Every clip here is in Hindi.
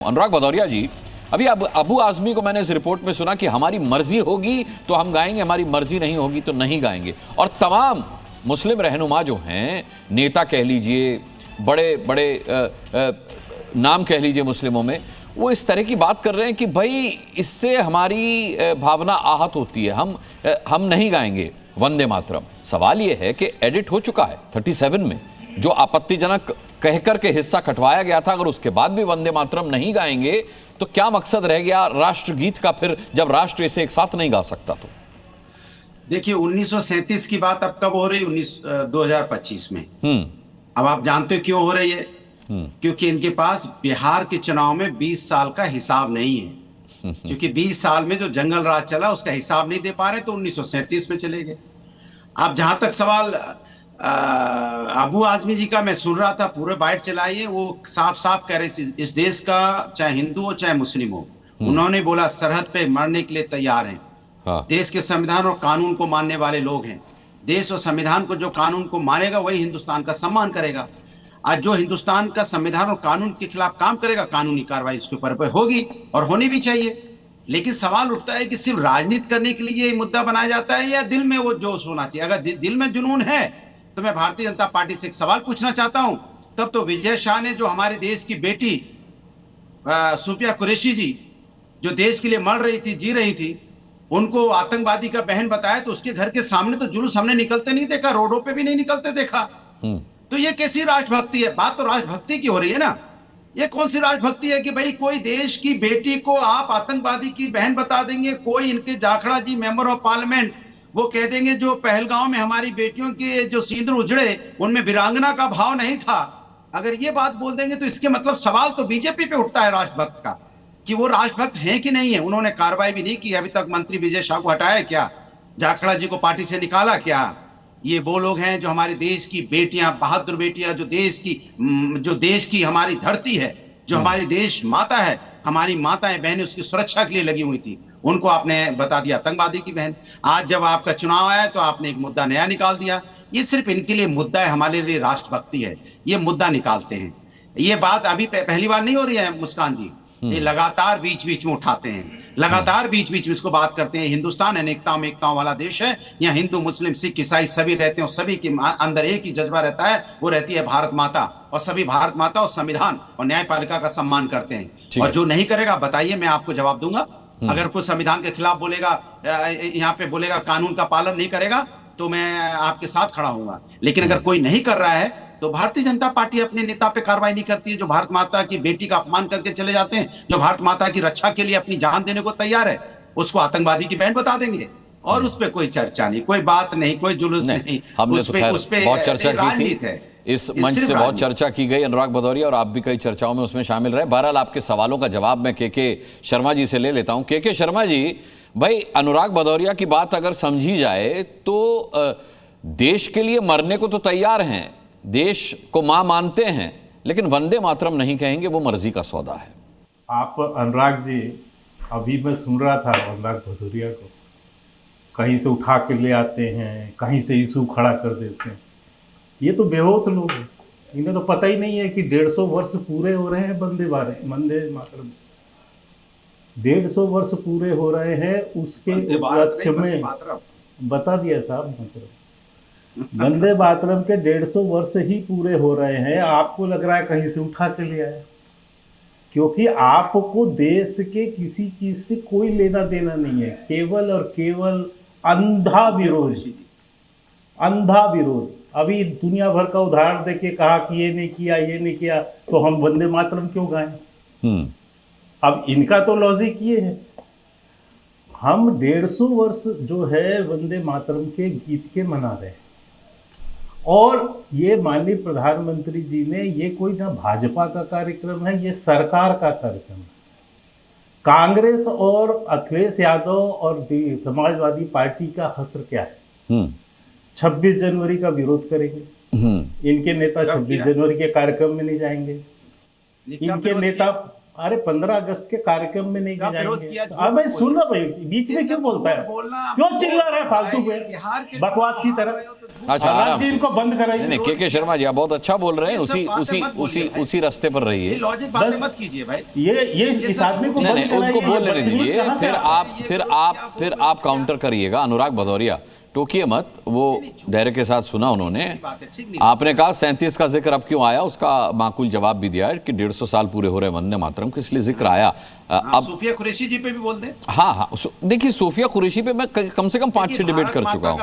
अनुराग भदौरिया जी, अभी अब अबू आजमी को मैंने इस रिपोर्ट में सुना कि हमारी मर्जी होगी तो हम गाएंगे, हमारी मर्जी नहीं होगी तो नहीं गाएंगे। और तमाम मुस्लिम रहनुमा जो हैं, नेता कह लीजिए, बड़े बड़े नाम कह लीजिए मुस्लिमों में, वो इस तरह की बात कर रहे हैं कि भाई इससे हमारी भावना आहत होती है, हम नहीं गाएंगे वंदे मातरम। सवाल ये है कि एडिट हो चुका है 37 में, जो आपत्तिजनक कहकर के हिस्सा कटवाया गया था, अगर उसके बाद भी वंदे मातरम नहीं गाएंगे तो क्या मकसद रह गया राष्ट्रगीत का फिर, जब राष्ट्र इसे एक साथ नहीं गा सकता? तो देखिए 1937 की बात अब कब हो रही? 2025 में। अब आप जानते हो क्यों हो रही है? क्योंकि इनके पास बिहार के चुनाव में 20 साल का हिसाब नहीं है। क्योंकि 20 साल में जो जंगल राज चला उसका हिसाब नहीं दे पा रहे, तो 1937 में चले गए। अब जहां तक सवाल अबू आजमी जी का, मैं सुन रहा था, पूरे बाइट चलाइए, वो साफ साफ कह रहे इस देश का चाहे हिंदू हो चाहे मुस्लिम हो, उन्होंने बोला सरहद पे मरने के लिए तैयार हैं। हाँ। देश के संविधान और कानून को मानने वाले लोग हैं। देश और संविधान को, जो कानून को मानेगा वही हिंदुस्तान का सम्मान करेगा। आज जो हिंदुस्तान का संविधान और कानून के खिलाफ काम करेगा, कानूनी कार्रवाई उसके ऊपर होगी और होनी भी चाहिए। लेकिन सवाल उठता है कि सिर्फ राजनीति करने के लिए ये मुद्दा बनाया जाता है या दिल में वो जोश होना चाहिए? अगर दिल में जुनून है तो मैं भारतीय जनता पार्टी से एक सवाल पूछना चाहता हूं। तब तो विजय शाह ने, जो हमारे देश की बेटी सुफिया कुरैशी जी, जो देश के लिए मर रही थी, जी रही थी, उनको आतंकवादी का बहन बताया, तो उसके घर के सामने तो जुलूस हमने निकलते नहीं देखा, रोडों पे भी नहीं निकलते देखा। तो ये कैसी राष्ट्रभक्ति है? बात तो राष्ट्रभक्ति की हो रही है ना। ये कौन सी राष्ट्रभक्ति है कि भाई कोई देश की बेटी को आप आतंकवादी की बहन बता देंगे? कोई इनके जाखड़ा जी मेंबर ऑफ पार्लियामेंट वो कह देंगे जो पहलगांव में हमारी बेटियों के जो सिंदूर उजड़े उनमें वीरांगना का भाव नहीं था। अगर ये बात बोल देंगे तो इसके मतलब सवाल तो बीजेपी पे उठता है राष्ट्रभक्त का, कि वो राष्ट्रभक्त हैं कि नहीं है। उन्होंने कार्रवाई भी नहीं की अभी तक। मंत्री विजय शाह को हटाया क्या? जाखड़ा जी को पार्टी से निकाला क्या? ये वो लोग हैं जो हमारे देश की बेटियां, बहादुर बेटियां, जो देश की हमारी धरती है, जो हमारी देश माता है, हमारी माताएं बहनें उसकी सुरक्षा के लिए लगी हुई थी, उनको आपने बता दिया आतंकवादी की बहन। आज जब आपका चुनाव आया तो आपने एक मुद्दा नया निकाल दिया। ये सिर्फ इनके लिए मुद्दा है, हमारे लिए राष्ट्रभक्ति है। ये मुद्दा निकालते हैं। ये बात अभी पहली बार नहीं हो रही है मुस्कान जी, ये लगातार बीच बीच में उठाते हैं, लगातार बीच बीच में इसको बात करते हैं। हिंदुस्तान अनेकताओं में एकताओं वाला देश है। यहाँ हिंदू मुस्लिम सिख ईसाई सभी रहते हैं और सभी के अंदर एक ही जज्बा रहता है, वो रहती है भारत माता। और सभी भारत माता और संविधान और न्यायपालिका का सम्मान करते हैं। और जो नहीं करेगा बताइए, मैं आपको जवाब दूंगा। अगर कोई संविधान के खिलाफ बोलेगा, यहाँ पे बोलेगा, कानून का पालन नहीं करेगा, तो मैं आपके साथ खड़ा होऊंगा। लेकिन अगर कोई नहीं कर रहा है तो भारतीय जनता पार्टी अपने नेता पे कार्रवाई नहीं करती है, जो भारत माता की बेटी का अपमान करके चले जाते हैं, जो भारत माता की रक्षा के लिए अपनी जान देने को तैयार है, उसको आतंकवादी की बहन बता देंगे। और उस पर कोई चर्चा नहीं, कोई बात नहीं, कोई जुलूस नहीं। उस पे बहुत चर्चा की थी, इस मंच से बहुत चर्चा की गई अनुराग भदौरिया, और आप भी कई चर्चाओं में उसमें शामिल रहे। बहरहाल आपके सवालों का जवाब मैं के शर्मा जी से ले लेता हूं। के शर्मा जी, भाई अनुराग भदौरिया की बात अगर समझी जाए तो देश के लिए मरने को तो तैयार हैं, देश को मां मानते हैं, लेकिन वंदे मातरम नहीं कहेंगे, वो मर्जी का सौदा है। आप अनुराग जी, अभी मैं सुन रहा था अनुराग भदौरिया को, कहीं से उठा के ले आते हैं, कहीं से इशू खड़ा कर देते हैं। ये तो बेहोश लोग हैं, इन्हें तो पता ही नहीं है कि 150 वर्ष पूरे हो रहे हैं वंदे मातरम। 150 वर्ष पूरे हो रहे हैं, उसके उपलक्ष्य में बता दिया साहब, मतलब वंदे मातरम के 150 वर्ष ही पूरे हो रहे हैं। आपको लग रहा है कहीं से उठा के ले आया, क्योंकि आपको देश के किसी चीज से कोई लेना देना नहीं है, केवल और केवल अंधा विरोध। अंधा विरोध। अभी दुनिया भर का उदाहरण देके कहा कि ये नहीं किया, ये नहीं किया, तो हम वंदे मातरम क्यों गाएं? अब इनका तो लॉजिक ये है, हम 150 वर्ष जो है वंदे मातरम के गीत के मना रहे हैं। और ये माननीय प्रधानमंत्री जी ने, ये कोई ना भाजपा का कार्यक्रम है, ये सरकार का कार्यक्रम है। कांग्रेस और अखिलेश यादव और समाजवादी पार्टी का हश्र क्या है? 26 जनवरी का विरोध करेंगे। इनके नेता 26 जनवरी के कार्यक्रम में नहीं जाएंगे। इनके नेता अरे 15 अगस्त के कार्यक्रम में नहीं का विरोध जाएंगे। किया, झूठ अब भाई बोल सुन लो भाई, बीच ये में क्यों सब बोलता झूठ बोलना, है, क्यों चिल्ला रहा है फालतू बिहार पे के बकवास की तरह। अच्छा, अनुराग आराम जी से। इनको बंद नहीं कराइए। नहीं, के शर्मा जी आप बहुत अच्छा बोल रहे हैं, ये सब उसी बातें उसी मत बोलिए उसी भाई। उसी रास्ते पर ये रहिए। लॉजिक बातें बस- मत कीजिए भाई। ये इस सब आदमी को नहीं बंद नहीं, कराइए, उसको ये बोलने बदतमीज दीजिए, कहाँ से फिर आता है? आप फिर आप काउंटर करिएगा। अनुराग भदौरिया टोकिए मत, वो धैर्य के साथ सुना उन्होंने। बात है, ठीक नहीं। आपने कहा 37 का जिक्र अब क्यों आया, उसका माकूल जवाब भी दिया है कि 150 साल पूरे हो रहे वंदे मातरम के, इसलिए जिक्र आया। अब सूफिया कुरैशी जी पे भी बोल दें। हाँ हाँ, देखिए सोफिया कुरैशी पे मैं कम से कम 5-6 डिबेट कर चुका हूँ,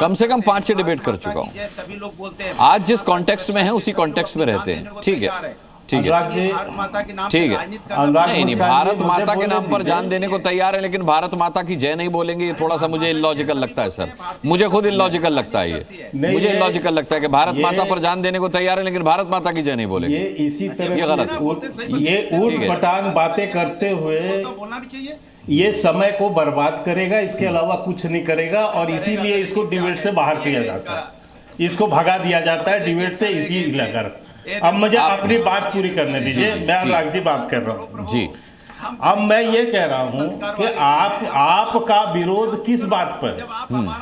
कम से कम 5-6 डिबेट कर चुका हूँ। सभी लोग बोलते हैं आज जिस कॉन्टेक्स्ट में है उसी कॉन्टेक्स्ट में रहते हैं। ठीक है, ठीक है, अनुराग जी, भारत माता के नाम ठीक पे है। राजनीति करना अनुराग नहीं नहीं, मुस्कान भारत जी, माता मुझे के नाम बोलने पर जान दीजिए। देने को तैयार है, लेकिन भारत माता की जय नहीं बोलेंगे, ये थोड़ा सा मुझे इलॉजिकल लगता है सर। मुझे खुद इलॉजिकल लगता है ये, नहीं, मुझे ये- इलॉजिकल लगता है कि भारत ये- माता पर जान देने को तैयार है, लेकिन भारत माता की जय नहीं बोलेंगे। ये इसी तरह ये की गलत। ये ऊट ठीक है। पटांग बातें करते हुए तो बोलना भी चाहिए। ये समय को बर्बाद करेगा, इसके अलावा कुछ नहीं करेगा, और इसीलिए इसको डिबेट से बाहर किया जाता है, इसको भगा दिया जाता है डिबेट से इसी लेकर। अब मुझे अपनी बात पूरी करने दीजिए, मैं अनुराग जी बात कर रहा हूँ जी। अब मैं ये कह रहा हूँ कि आपका विरोध किस बात पर?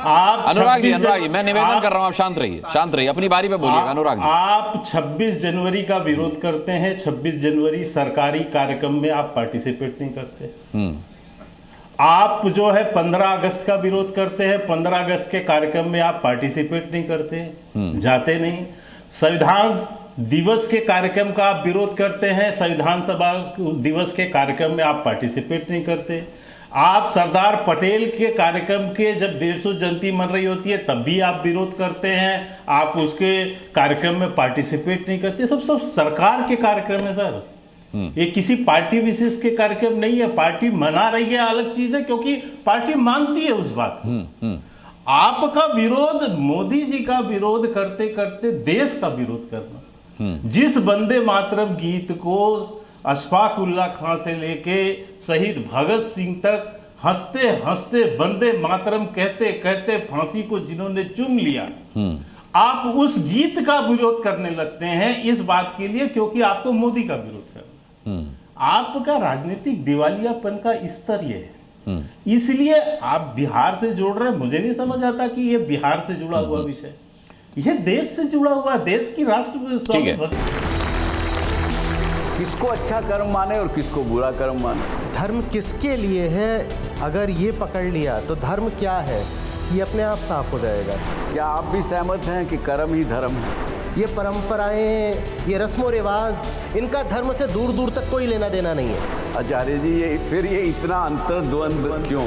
आप अनुराग जी, 26 अनुराग जी, मैं निवेदन आप- कर रहा हूँ, आप शांत रहिए, शांत रहिए, अपनी बारी पे बोलिएगा। अनुराग जी, आप 26 जनवरी का विरोध करते हैं, 26 जनवरी सरकारी कार्यक्रम में आप पार्टिसिपेट नहीं करते। आप जो है 15 अगस्त का विरोध करते हैं, 15 अगस्त के कार्यक्रम में आप पार्टिसिपेट नहीं करते, जाते नहीं। संविधान दिवस के कार्यक्रम का आप विरोध करते हैं, संविधान सभा दिवस के कार्यक्रम में आप पार्टिसिपेट नहीं करते। आप सरदार पटेल के कार्यक्रम के जब 150 जयंती मन रही होती है तब भी आप विरोध करते हैं, आप उसके कार्यक्रम में पार्टिसिपेट नहीं करते। सब सरकार के कार्यक्रम है सर, ये किसी पार्टी विशेष के कार्यक्रम नहीं है। पार्टी मना रही है अलग चीज है, क्योंकि पार्टी मानती है उस बात को। आपका विरोध मोदी जी का विरोध करते करते देश का विरोध करना, जिस वंदे मातरम गीत को अशफाक उल्लाह खां से लेके शहीद भगत सिंह तक हंसते हंसते वंदे मातरम कहते कहते फांसी को जिन्होंने चूम लिया, आप उस गीत का विरोध करने लगते हैं इस बात के लिए क्योंकि आपको मोदी का विरोध करना। आपका राजनीतिक दिवालियापन का स्तर ये है, इसलिए आप बिहार से जोड़ रहे हैं। मुझे नहीं समझ आता कि ये बिहार से जुड़ा हुआ विषय, ये देश से जुड़ा हुआ, देश की राष्ट्र ठीक है। किसको अच्छा कर्म माने और किसको बुरा कर्म माने। धर्म किसके लिए है, अगर ये पकड़ लिया तो धर्म क्या है ये अपने आप साफ हो जाएगा। क्या आप भी सहमत हैं कि कर्म ही धर्म है? ये परंपराएं, ये रस्मों रिवाज, इनका धर्म से दूर दूर तक कोई लेना देना नहीं है। आचार्य जी, ये इतना अंतर्द्वंद क्यों?